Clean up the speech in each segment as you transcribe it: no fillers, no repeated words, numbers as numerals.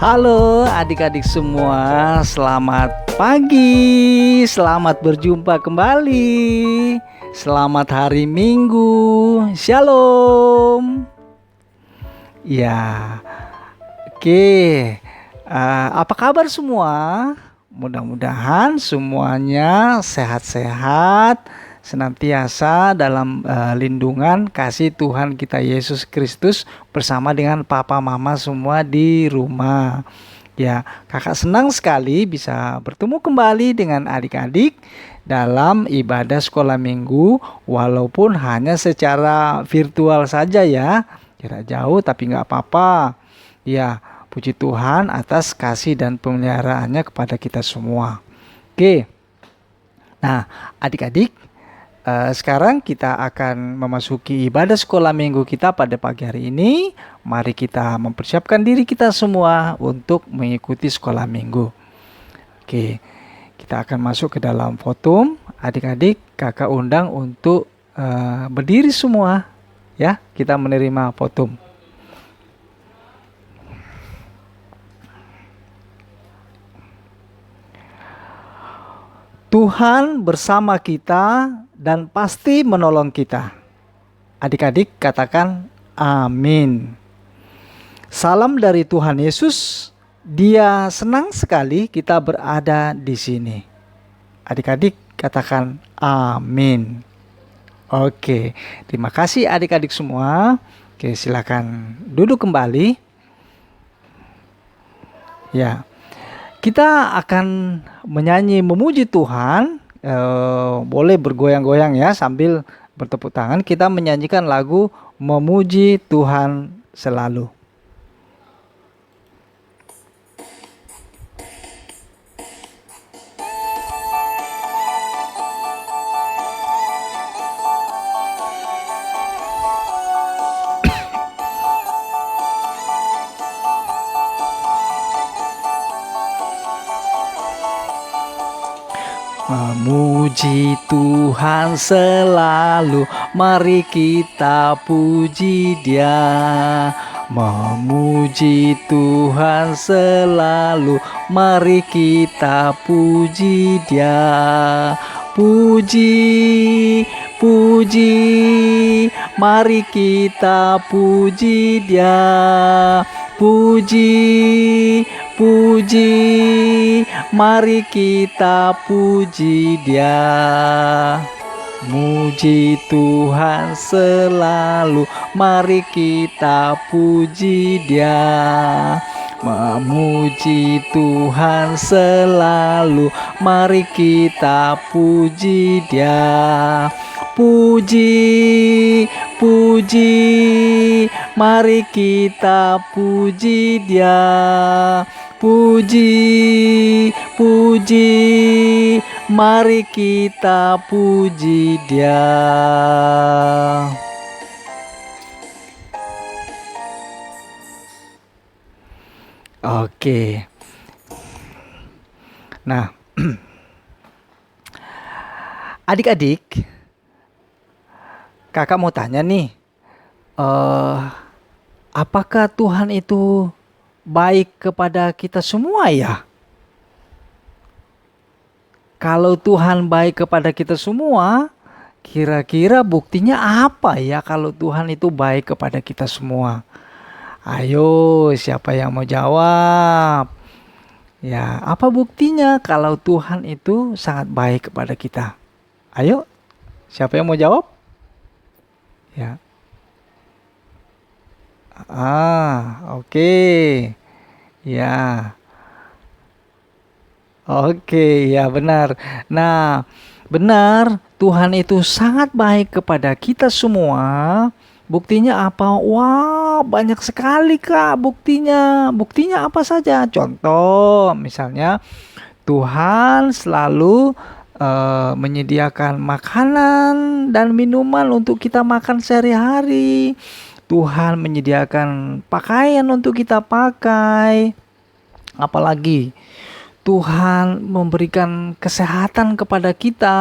Halo adik-adik semua, selamat pagi, selamat berjumpa kembali, selamat hari Minggu, Shalom. Ya, oke, apa kabar semua? Mudah-mudahan semuanya sehat-sehat, senantiasa dalam lindungan kasih Tuhan kita Yesus Kristus bersama dengan papa mama semua di rumah. Ya, kakak senang sekali bisa bertemu kembali dengan adik-adik dalam ibadah sekolah minggu, walaupun hanya secara virtual saja ya, jarak jauh tapi nggak apa-apa. Ya, puji Tuhan atas kasih dan pemeliharaannya kepada kita semua. Oke, nah adik-adik, sekarang kita akan memasuki ibadah sekolah minggu kita pada pagi hari ini. Mari kita mempersiapkan diri kita semua untuk mengikuti sekolah minggu. Oke, kita akan masuk ke dalam fotum. Adik-adik, kakak undang untuk berdiri semua. Ya, kita menerima fotum. Tuhan bersama kita dan pasti menolong kita. Adik-adik katakan amin. Salam dari Tuhan Yesus. Dia senang sekali kita berada di sini. Adik-adik katakan amin. Oke, terima kasih adik-adik semua. Oke, silakan duduk kembali. Ya. Kita akan menyanyi memuji Tuhan, boleh bergoyang-goyang ya sambil bertepuk tangan. Kita menyanyikan lagu Memuji Tuhan Selalu. Memuji Tuhan selalu, mari kita puji Dia. Memuji Tuhan selalu, mari kita puji Dia. Puji, puji, mari kita puji Dia. Puji, puji, mari kita puji Dia. Muji Tuhan selalu, mari kita puji Dia. Memuji Tuhan selalu, mari kita puji Dia. Puji, puji, mari kita puji Dia. Puji, puji, mari kita puji Dia. Oke. Nah, adik-adik, kakak mau tanya nih, apakah Tuhan itu baik kepada kita semua ya? Kalau Tuhan baik kepada kita semua, kira-kira buktinya apa ya kalau Tuhan itu baik kepada kita semua? Ayo, siapa yang mau jawab? Ya, apa buktinya kalau Tuhan itu sangat baik kepada kita? Ayo, siapa yang mau jawab? Ya. Oke. Ya. Oke, ya benar. Nah, benar, Tuhan itu sangat baik kepada kita semua. Buktinya apa? Wah, banyak sekali Kak buktinya. Buktinya apa saja? Contoh, misalnya Tuhan selalu menyediakan makanan dan minuman untuk kita makan sehari-hari. Tuhan menyediakan pakaian untuk kita pakai. Apalagi Tuhan memberikan kesehatan kepada kita.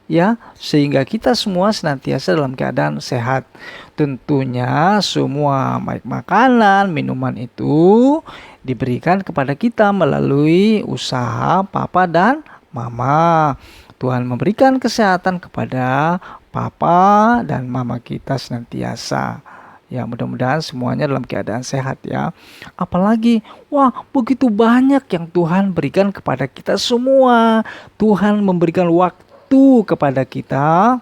ya, sehingga kita semua senantiasa dalam keadaan sehat. Tentunya semua baik makanan, minuman itu diberikan kepada kita melalui usaha papa dan mama. Tuhan memberikan kesehatan kepada papa dan mama kita senantiasa. Ya, mudah-mudahan semuanya dalam keadaan sehat ya. Apalagi, wah, begitu banyak yang Tuhan berikan kepada kita semua. Tuhan memberikan waktu kepada kita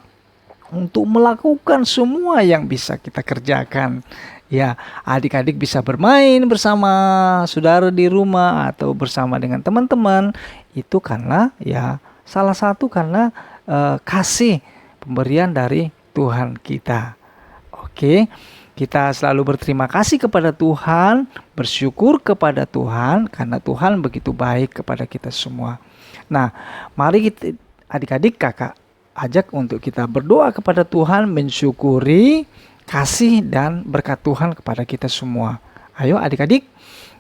untuk melakukan semua yang bisa kita kerjakan. Ya, adik-adik bisa bermain bersama saudara di rumah atau bersama dengan teman-teman. Itu karena ya salah satu karena kasih pemberian dari Tuhan kita. Oke. Kita selalu berterima kasih kepada Tuhan, bersyukur kepada Tuhan karena Tuhan begitu baik kepada kita semua. Nah, mari kita adik-adik kakak ajak untuk kita berdoa kepada Tuhan, mensyukuri kasih dan berkat Tuhan kepada kita semua. Ayo adik-adik,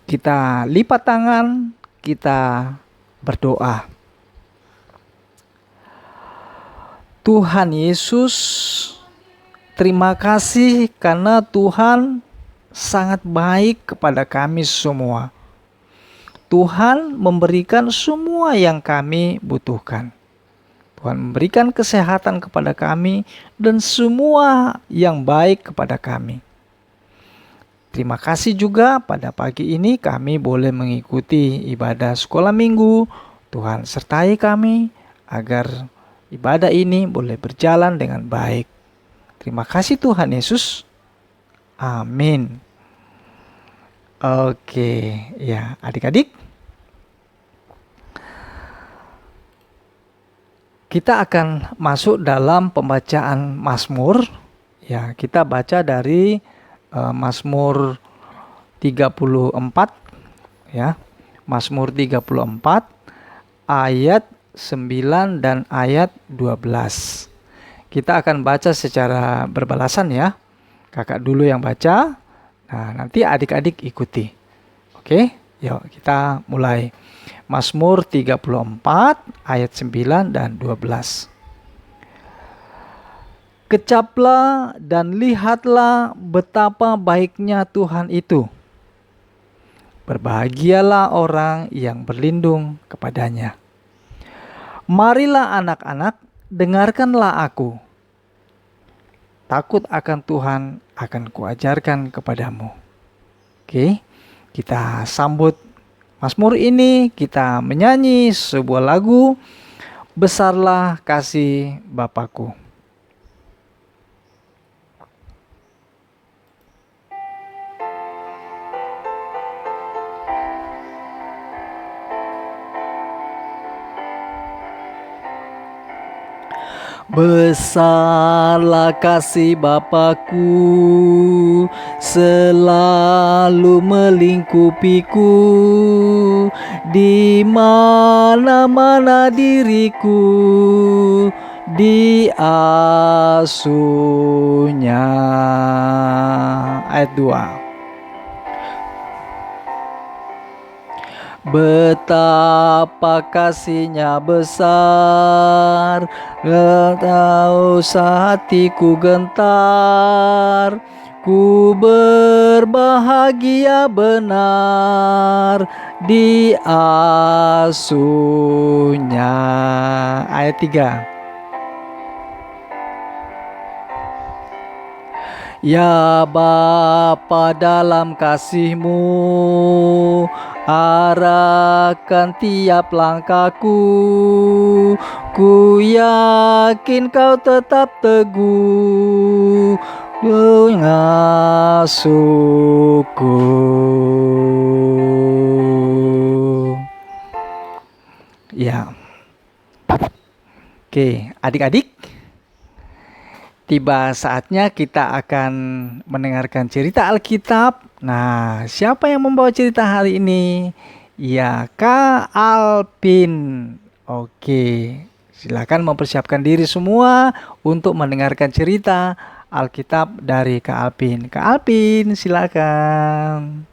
kita lipat tangan, kita berdoa. Tuhan Yesus, terima kasih karena Tuhan sangat baik kepada kami semua. Tuhan memberikan semua yang kami butuhkan. Tuhan memberikan kesehatan kepada kami dan semua yang baik kepada kami. Terima kasih juga pada pagi ini kami boleh mengikuti ibadah sekolah minggu. Tuhan sertai kami agar ibadah ini boleh berjalan dengan baik. Terima kasih Tuhan Yesus. Amin. Oke, ya adik-adik. Kita akan masuk dalam pembacaan Mazmur. Ya, kita baca dari Mazmur 34 ya. Mazmur 34 ayat 9 dan ayat 12. Kita akan baca secara berbalasan ya. Kakak dulu yang baca. Nah, nanti adik-adik ikuti. Oke, yuk kita mulai. Mazmur 34 ayat 9 dan 12. Kecaplah dan lihatlah betapa baiknya Tuhan itu. Berbahagialah orang yang berlindung kepadanya. Marilah anak-anak, dengarkanlah aku. Takut akan Tuhan akan kuajarkan kepadamu. Oke, kita sambut Mazmur ini, kita menyanyi sebuah lagu, Besarlah Kasih Bapakku. Besarlah kasih Bapakku, selalu melingkupiku, di mana-mana diriku diasuhnya. Ayat 2. Betapa kasihnya besar, tahu hatiku gentar, ku berbahagia benar diasuhnya. Ayat 3. Ya Bapa, dalam kasih-Mu arahkan tiap langkahku, ku yakin Kau tetap teguh mengasuhku. Ya. Oke, adik-adik, tiba saatnya kita akan mendengarkan cerita Alkitab. Nah, siapa yang membawa cerita hari ini? Ya, Kak Alpin. Oke, silakan mempersiapkan diri semua untuk mendengarkan cerita Alkitab dari Kak Alpin. Kak Alpin, silakan.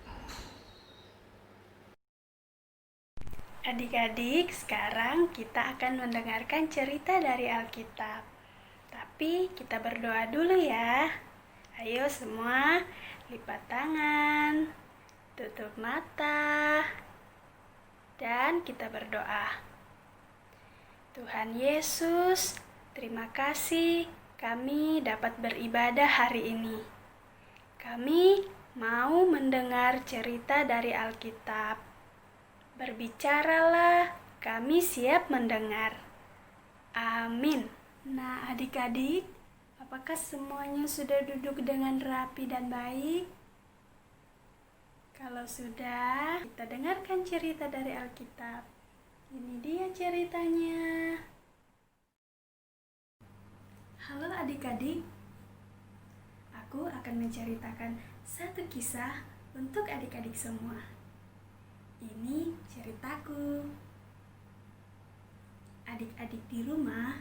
Adik-adik, sekarang kita akan mendengarkan cerita dari Alkitab. Tapi kita berdoa dulu ya. Ayo semua, lipat tangan, tutup mata, dan kita berdoa. Tuhan Yesus, terima kasih kami dapat beribadah hari ini. Kami mau mendengar cerita dari Alkitab. Berbicaralah, kami siap mendengar. Amin. Nah, adik-adik, apakah semuanya sudah duduk dengan rapi dan baik? Kalau sudah, kita dengarkan cerita dari Alkitab. Ini dia ceritanya. Halo adik-adik, aku akan menceritakan satu kisah untuk adik-adik semua. Ini ceritaku. Adik-adik di rumah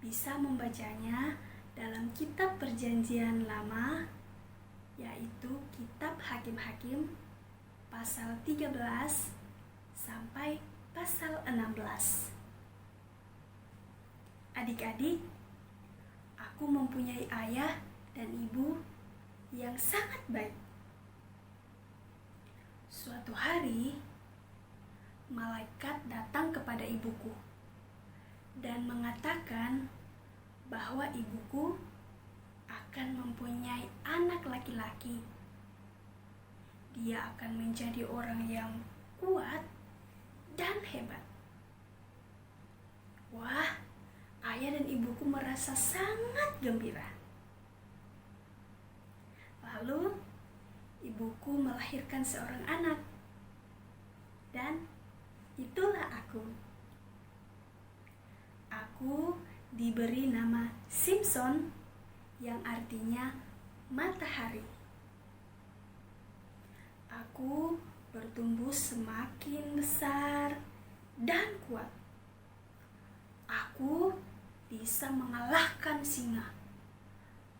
bisa membacanya dalam kitab Perjanjian Lama, yaitu kitab Hakim-Hakim pasal 13 sampai pasal 16. Adik-adik, aku mempunyai ayah dan ibu yang sangat baik. Suatu hari, malaikat datang kepada ibuku dan mengatakan bahwa ibuku akan mempunyai anak laki-laki. Dia akan menjadi orang yang kuat dan hebat. Wah, ayah dan ibuku merasa sangat gembira. Lalu, ibuku melahirkan seorang anak, dan itulah aku. Aku diberi nama Simpson, yang artinya matahari. Aku bertumbuh semakin besar dan kuat. Aku bisa mengalahkan singa.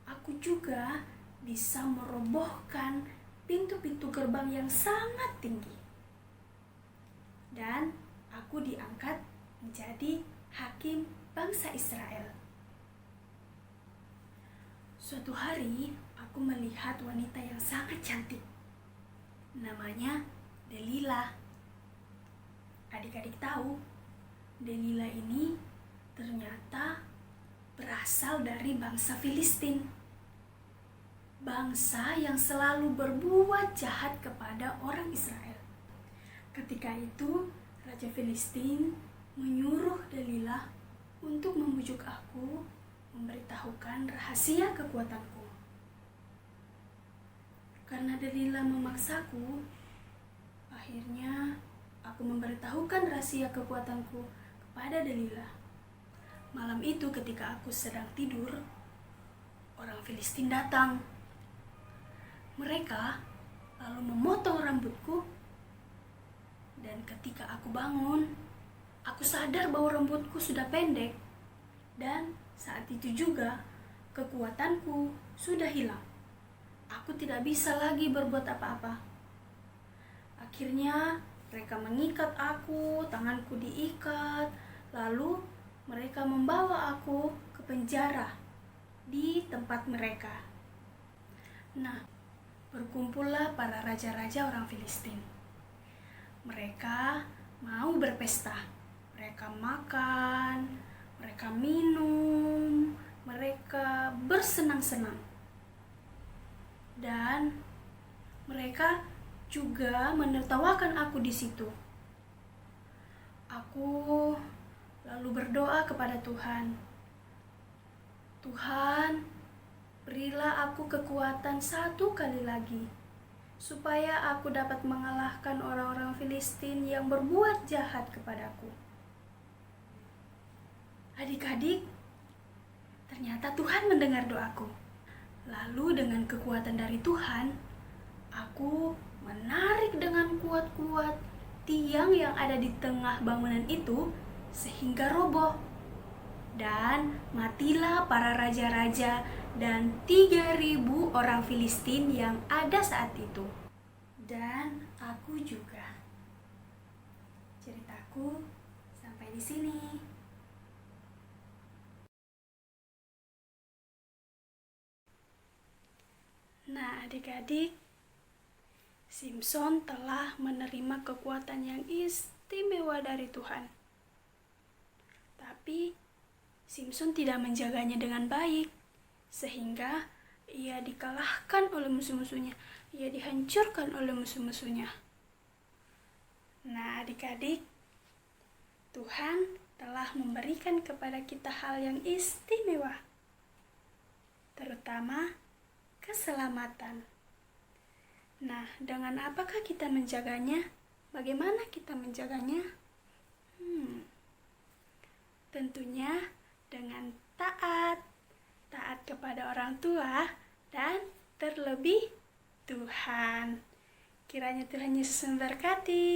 Aku juga bisa merobohkan pintu-pintu gerbang yang sangat tinggi. Dan aku diangkat menjadi hakim bangsa Israel. Suatu hari, aku melihat wanita yang sangat cantik. Namanya Delila. Adik-adik tahu, Delila ini ternyata berasal dari bangsa Filistin. Bangsa yang selalu berbuat jahat kepada orang Israel. Ketika itu, Raja Filistin menyuruh Delila untuk membujuk aku memberitahukan rahasia kekuatanku. Karena Delila memaksaku, akhirnya aku memberitahukan rahasia kekuatanku kepada Delila. Malam itu ketika aku sedang tidur, orang Filistin datang. Mereka lalu memotong rambutku, dan ketika aku bangun, aku sadar bahwa rambutku sudah pendek, dan saat itu juga kekuatanku sudah hilang. Aku tidak bisa lagi berbuat apa-apa. Akhirnya mereka mengikat aku, tanganku diikat, lalu mereka membawa aku ke penjara di tempat mereka. Nah, berkumpullah para raja-raja orang Filistin. Mereka mau berpesta. Mereka makan, mereka minum, mereka bersenang-senang. Dan mereka juga menertawakan aku di situ. Aku lalu berdoa kepada Tuhan. Tuhan, berilah aku kekuatan satu kali lagi, supaya aku dapat mengalahkan orang-orang Filistin yang berbuat jahat kepadaku. Adik-adik, ternyata Tuhan mendengar doaku. Lalu dengan kekuatan dari Tuhan, aku menarik dengan kuat-kuat tiang yang ada di tengah bangunan itu sehingga roboh. Dan matilah para raja-raja dan 3.000 orang Filistin yang ada saat itu. Dan aku juga. Cerita ceritaku sampai di sini. Nah, adik-adik, Simpson telah menerima kekuatan yang istimewa dari Tuhan. Tapi Simpson tidak menjaganya dengan baik, sehingga ia dikalahkan oleh musuh-musuhnya. Ia dihancurkan oleh musuh-musuhnya. Nah, adik-adik, Tuhan telah memberikan kepada kita hal yang istimewa, terutama keselamatan. Nah, dengan apakah kita menjaganya? Bagaimana kita menjaganya? Tentunya dengan taat kepada orang tua dan terlebih Tuhan. Kiranya Tuhan Yesus memberkati.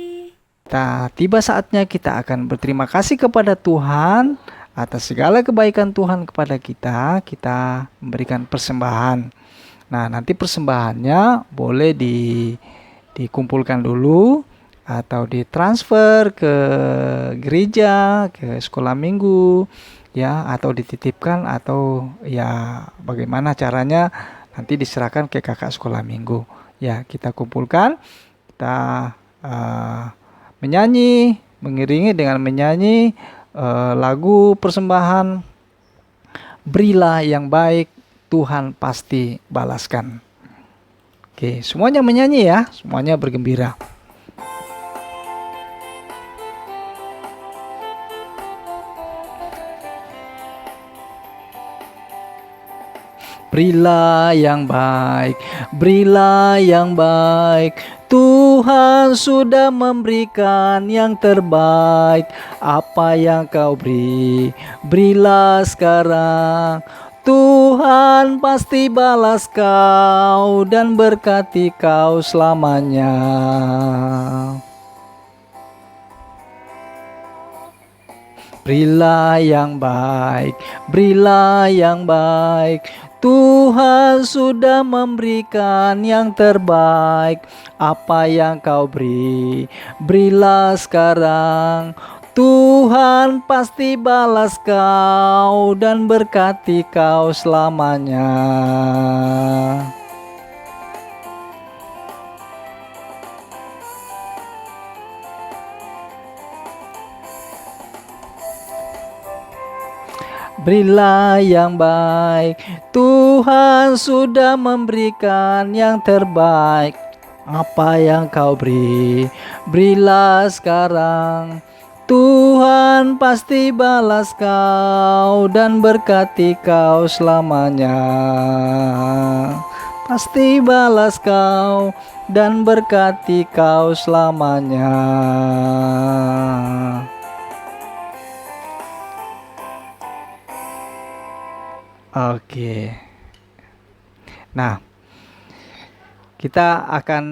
Tiba saatnya kita akan berterima kasih kepada Tuhan atas segala kebaikan Tuhan kepada kita. Kita memberikan persembahan. Nah, nanti persembahannya boleh dikumpulkan dulu atau ditransfer ke gereja, ke sekolah minggu, ya, atau dititipkan, atau ya bagaimana caranya nanti diserahkan ke kakak sekolah minggu. Ya, kita kumpulkan, kita menyanyi, mengiringi dengan menyanyi lagu persembahan Berilah yang baik, Tuhan pasti balaskan. Oke, semuanya menyanyi ya, semuanya bergembira. Berilah yang baik, berilah yang baik. Tuhan sudah memberikan yang terbaik. Apa yang kau beri, berilah sekarang. Tuhan pasti balas kau dan berkati kau selamanya. Berilah yang baik, berilah yang baik. Tuhan sudah memberikan yang terbaik. Apa yang kau beri, berilah sekarang. Tuhan pasti balas kau dan berkati kau selamanya. Berilah yang baik, Tuhan sudah memberikan yang terbaik. Apa yang kau beri, berilah sekarang. Tuhan pasti balas kau dan berkati kau selamanya. Pasti balas kau dan berkati kau selamanya. Oke. Nah, kita akan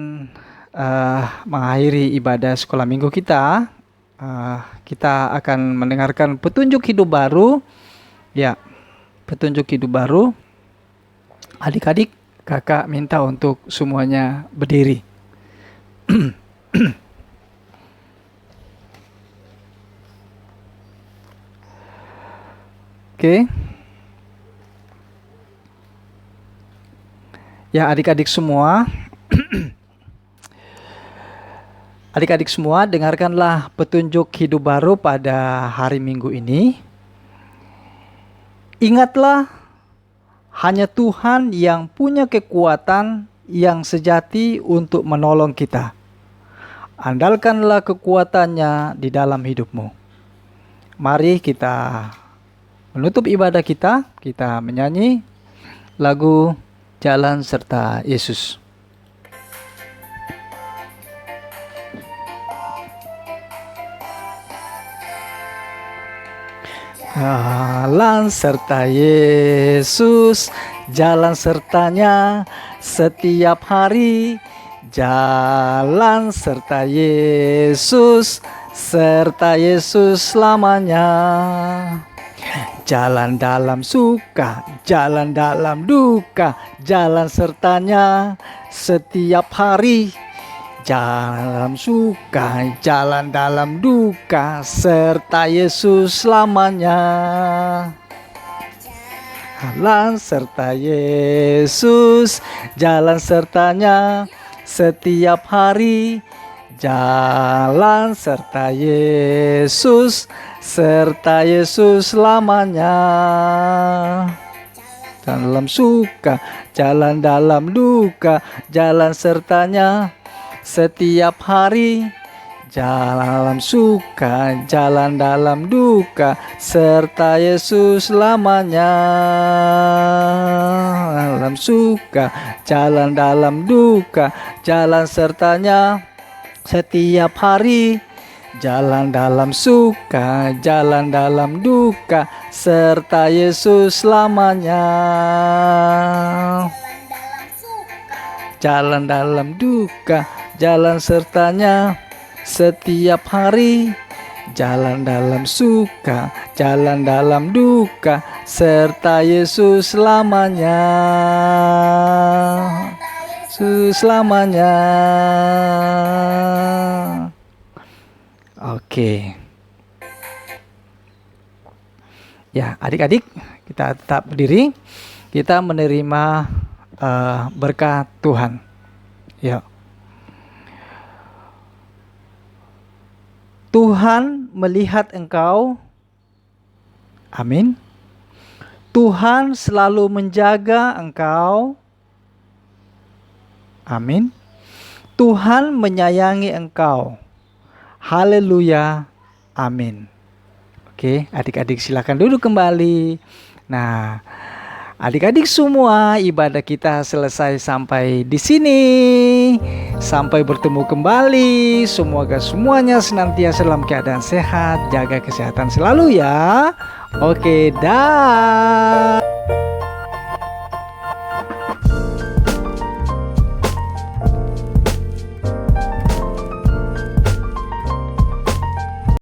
mengakhiri ibadah sekolah minggu kita. Kita akan mendengarkan petunjuk hidup baru. Ya, petunjuk hidup baru. Adik-adik, kakak minta untuk semuanya berdiri. Oke. Ya, adik-adik semua. Adik-adik semua, dengarkanlah petunjuk hidup baru pada hari Minggu ini. Ingatlah, hanya Tuhan yang punya kekuatan yang sejati untuk menolong kita. Andalkanlah kekuatannya di dalam hidupmu. Mari kita menutup ibadah kita menyanyi lagu Jalan Serta Yesus. Jalan serta Yesus, jalan sertanya setiap hari. Jalan serta Yesus, serta Yesus selamanya. Jalan dalam suka, jalan dalam duka, jalan sertanya setiap hari. jalan dalam suka, jalan dalam duka, serta Yesus selamanya. Jalan serta Yesus, jalan sertanya setiap hari. Jalan serta Yesus, serta Yesus selamanya. Jalan dalam suka, jalan dalam duka, jalan sertanya setiap hari. Jalan dalam suka, jalan dalam duka, serta Yesus selamanya. Dalam suka, jalan dalam duka, jalan sertanya setiap hari. Jalan dalam suka, jalan dalam duka, serta Yesus selamanya. Jalan dalam duka, jalan sertanya setiap hari. Jalan dalam suka, jalan dalam duka, serta Yesus selamanya. Yesus selamanya. Oke. Ya, adik-adik, kita tetap berdiri. Kita menerima berkat Tuhan. Ya. Tuhan melihat engkau. Amin. Tuhan selalu menjaga engkau. Amin. Tuhan menyayangi engkau. Haleluya. Amin. Oke, adik-adik silakan duduk kembali. Nah, adik-adik semua, ibadah kita selesai sampai di sini. Sampai bertemu kembali. Semoga semuanya senantiasa dalam keadaan sehat. Jaga kesehatan selalu ya. Oke, dah.